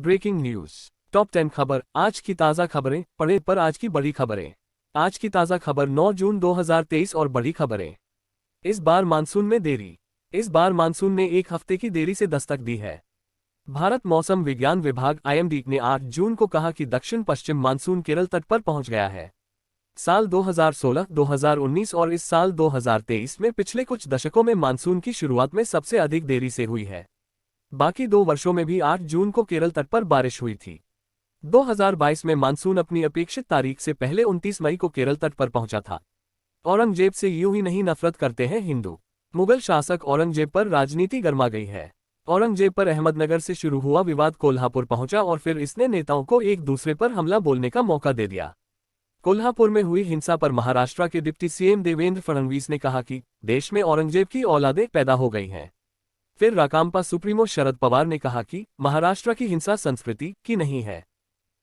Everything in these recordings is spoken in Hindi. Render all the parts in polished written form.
Breaking news. टॉप 10 खबर। आज की ताज़ा खबरें पढ़े पर आज की बड़ी खबरें। आज की ताज़ा खबर 9 जून 2023 और बड़ी खबरें। इस बार मानसून में देरी। इस बार मानसून ने एक हफ्ते की देरी से दस्तक दी है। भारत मौसम विज्ञान विभाग (IMD) ने 8 जून को कहा कि दक्षिण पश्चिम मानसून केरल तट पर पहुंच गया है। साल 2016, 2019 और इस साल 2023 में पिछले कुछ दशकों में मानसून की शुरुआत में सबसे अधिक देरी से हुई है। बाकी 2 वर्षों में भी 8 जून को केरल तट पर बारिश हुई थी। 2022 में मानसून अपनी अपेक्षित तारीख से पहले 29 मई को केरल तट पर पहुंचा था। औरंगजेब से यूं ही नहीं नफरत करते हैं हिंदू। मुगल शासक औरंगजेब पर राजनीति गर्मा गई है। औरंगजेब पर अहमदनगर से शुरू हुआ विवाद कोल्हापुर पहुंचा और फिर इसने नेताओं को एक दूसरे पर हमला बोलने का मौका दे दिया। कोल्हापुर में हुई हिंसा पर महाराष्ट्र के डिप्टी सीएम देवेंद्र फडणवीस ने कहा कि देश में औरंगजेब की औलादें पैदा हो गई हैं। फिर राकांपा सुप्रीमो शरद पवार ने कहा कि महाराष्ट्र की हिंसा संस्कृति की नहीं है।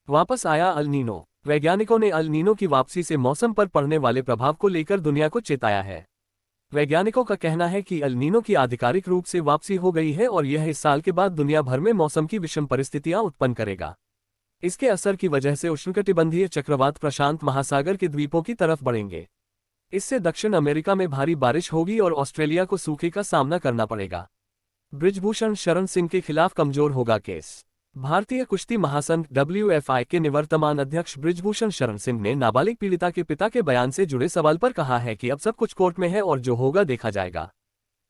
वापस आया अल नीनो। वैज्ञानिकों ने अल नीनो की वापसी से मौसम पर पड़ने वाले प्रभाव को लेकर दुनिया को चेताया है। वैज्ञानिकों का कहना है कि अल नीनो की आधिकारिक रूप से वापसी हो गई है और यह इस साल के बाद दुनिया भर में मौसम की विषम परिस्थितियां उत्पन्न करेगा। इसके असर की वजह से उष्णकटिबंधीय चक्रवात प्रशांत महासागर के द्वीपों की तरफ बढ़ेंगे। इससे दक्षिण अमेरिका में भारी बारिश होगी और ऑस्ट्रेलिया को सूखे का सामना करना पड़ेगा। बृजभूषण शरण सिंह के खिलाफ कमजोर होगा केस। भारतीय कुश्ती महासंघ WFI के निवर्तमान अध्यक्ष बृजभूषण शरण सिंह ने नाबालिग पीड़िता के पिता के बयान से जुड़े सवाल पर कहा है कि अब सब कुछ कोर्ट में है और जो होगा देखा जाएगा।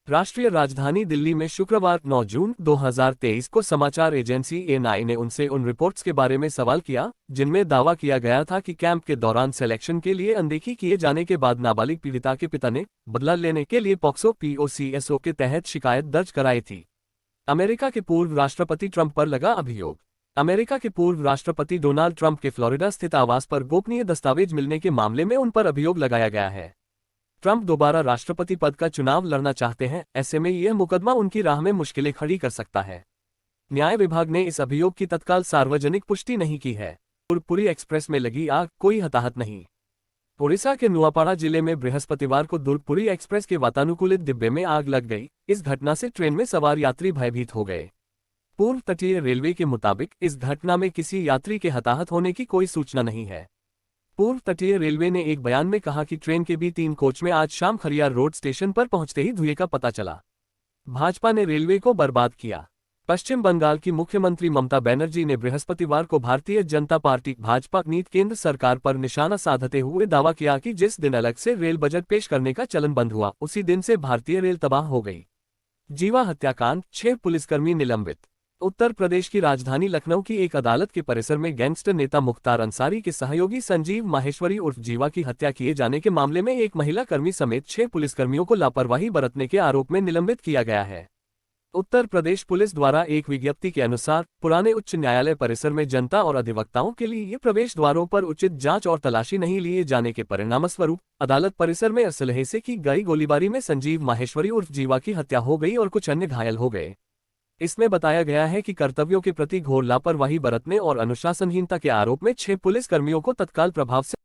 राष्ट्रीय राजधानी दिल्ली में शुक्रवार 9 जून 2023 को समाचार एजेंसी ANI ने उनसे उन रिपोर्ट्स के बारे में सवाल किया जिनमें दावा किया गया था कि कैंप के दौरान सिलेक्शन के लिए अनदेखी किए जाने के बाद नाबालिग पीड़िता के पिता ने बदला लेने के लिए पॉक्सो POCSO के तहत शिकायत दर्ज कराई थी। अमेरिका के पूर्व राष्ट्रपति ट्रंप पर लगा अभियोग। अमेरिका के पूर्व राष्ट्रपति डोनाल्ड ट्रंप के फ्लोरिडा स्थित आवास पर गोपनीय दस्तावेज मिलने के मामले में उन पर अभियोग लगाया गया है। ट्रंप दोबारा राष्ट्रपति पद का चुनाव लड़ना चाहते हैं, ऐसे में यह मुकदमा उनकी राह में मुश्किलें खड़ी कर सकता है। न्याय विभाग ने इस अभियोग की तत्काल सार्वजनिक पुष्टि नहीं की है। पुरी एक्सप्रेस में लगी आग, कोई हताहत नहीं। ओडिशा के नुआपाड़ा जिले में बृहस्पतिवार को दुर्गपुरी एक्सप्रेस के वातानुकूलित डिब्बे में आग लग गई। इस घटना से ट्रेन में सवार यात्री भयभीत हो गए। पूर्व तटीय रेलवे के मुताबिक इस घटना में किसी यात्री के हताहत होने की कोई सूचना नहीं है। पूर्व तटीय रेलवे ने एक बयान में कहा कि ट्रेन के B3 कोच में आज शाम खरियार रोड स्टेशन पर पहुंचते ही धुएं का पता चला। भाजपा ने रेलवे को बर्बाद किया। पश्चिम बंगाल की मुख्यमंत्री ममता बनर्जी ने बृहस्पतिवार को भारतीय जनता पार्टी भाजपा नीति केंद्र सरकार पर निशाना साधते हुए दावा किया कि जिस दिन अलग से रेल बजट पेश करने का चलन बंद हुआ उसी दिन से भारतीय रेल तबाह हो गई। जीवा हत्याकांड, 6 पुलिसकर्मी निलंबित। उत्तर प्रदेश की राजधानी लखनऊ की एक अदालत के परिसर में गैंगस्टर नेता मुख्तार अंसारी के सहयोगी संजीव माहेश्वरी उर्फ जीवा की हत्या किए जाने के मामले में एक महिला कर्मी समेत 6 पुलिसकर्मियों को लापरवाही बरतने के आरोप में निलंबित किया गया है। उत्तर प्रदेश पुलिस द्वारा एक विज्ञप्ति के अनुसार पुराने उच्च न्यायालय परिसर में जनता और अधिवक्ताओं के लिए प्रवेश द्वारों पर उचित जांच और तलाशी नहीं लिए जाने के परिणामस्वरूप अदालत परिसर में असलहे से की गई गोलीबारी में संजीव माहेश्वरी उर्फ जीवा की हत्या हो गई और कुछ अन्य घायल हो गए। इसमें बताया गया है कि कर्तव्यों के प्रति घोर लापरवाही बरतने और अनुशासनहीनता के आरोप में 6 पुलिस कर्मियों को तत्काल प्रभाव से